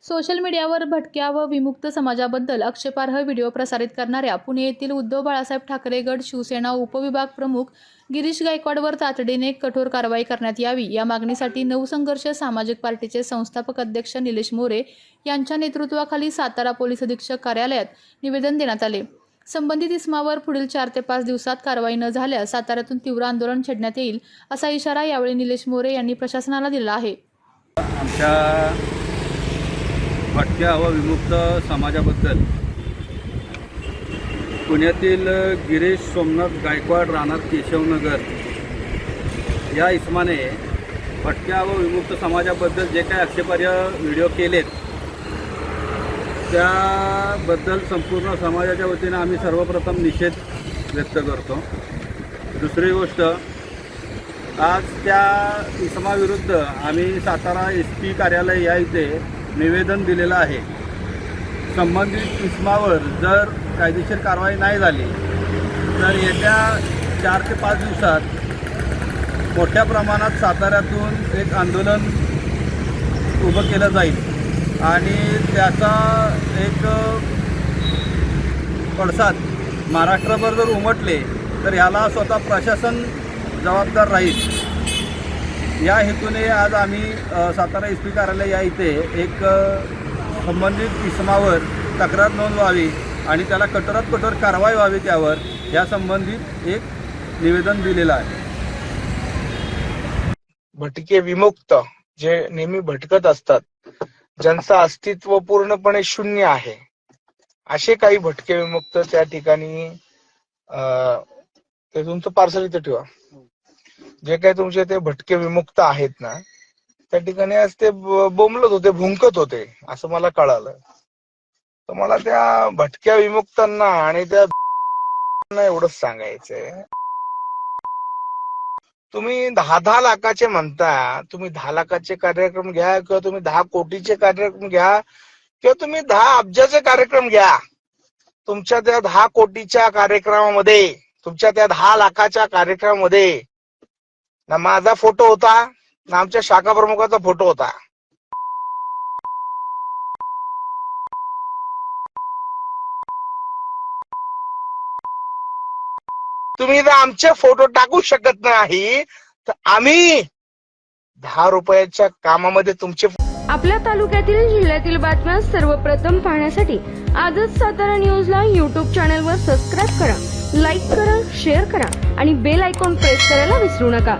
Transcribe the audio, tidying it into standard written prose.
Social मीडियावर भटक्या व विमुक्त समाजाबद्दल आक्षेपार्ह व्हिडिओ प्रसारित करणाऱ्या पुणे येथील उद्धव बाळासाहेब ठाकरे गट शिवसेना उपविभाग प्रमुख गिरीश गायकवाडवर तातडीने कठोर कारवाई करण्यात यावी या मागणीसाठी नवसंघर्ष सामाजिक पार्टीचे संस्थापक अध्यक्ष निलेश मोरे यांच्या नेतृत्वाखाली सातारा पोलीस अधीक्षक कार्यालयात निवेदन देण्यात आले। संबंधित इसमावर पुढील 4 ते 5 दिवसात कारवाई न झाल्यास साताऱ्यातून तीव्र आंदोलन छेडण्यात येईल असा इशारा यावेळी निलेश मोरे यांनी प्रशासनाला दिला आहे। आमच्या भटक्या व विमुक्त समाजाबद्दल पुण्यातील गिरीश सोमनाथ गायकवाड राहणार केशवनगर या इसमाने भटक्या व विमुक्त समाजाबद्दल जे काही आक्षेपार्ह व्हिडिओ केलेत त्याबद्दल संपूर्ण समाजाच्या वतीने आम्ही सर्वप्रथम निषेध व्यक्त करतो। दुसरी गोष्ट, आज त्या इसमाविरुद्ध आम्ही सातारा SP कार्यालय या इथे निवेदन दिलेलं आहे। संबंधित इसमावर जर कायदेशीर कारवाई नाही झाली तर येत्या 4 ते 5 दिवसात मोठ्या प्रमाणात साताऱ्यातून एक आंदोलन उभं केलं जाईल आणि त्याचा एक पडसाद महाराष्ट्रभर जर उमटले तर ह्याला स्वतः प्रशासन जबाबदार राहील। या हेतूने आज आम्ही सातारा SP कार्यालय या इथे एक संबंधित इसमावर तक्रार नोंदवावी आणि त्याला कठोरात कठोर कारवाई व्हावी त्यावर या संबंधित एक निवेदन दिलेलं आहे। भटके विमुक्त जे नेहमी भटकत असतात, ज्यांचं अस्तित्व पूर्णपणे शून्य आहे, असे काही भटके विमुक्त त्या ठिकाणी ते तुमचं पार्सल इथे ठेवा, जे काही तुमचे ते भटके विमुक्त आहेत ना त्या ठिकाणी आज ते बोंबलत होते, भुंकत होते असं मला कळालं। तर मला त्या भटक्या विमुक्तांना आणि त्या एवढंच सांगायचंय, तुम्ही 10 लाखाचे म्हणता, तुम्ही 10 लाखाचे कार्यक्रम घ्या किंवा तुम्ही 10 कोटीचे कार्यक्रम घ्या किंवा तुम्ही 10 अब्जाचे कार्यक्रम घ्या, तुमच्या त्या 10 कोटीच्या कार्यक्रमामध्ये, तुमच्या त्या 10 लाखाच्या कार्यक्रमामध्ये ना माझा फोटो होता ना आमच्या शाखा प्रमुखाचा फोटो होता। तुम्ही जर आमचे फोटो टाकू शकत नाही तर आम्ही 10 रुपयाच्या कामामध्ये तुमचे। आपल्या तालुक्यातील जिल्ह्यातील बातम्या सर्वप्रथम पाहण्यासाठी आजच सातारा न्यूजला YouTube चॅनलवर सबस्क्राईब करा, लाईक करा, शेअर करा आणि बेल आयकॉन प्रेस करायला विसरू नका।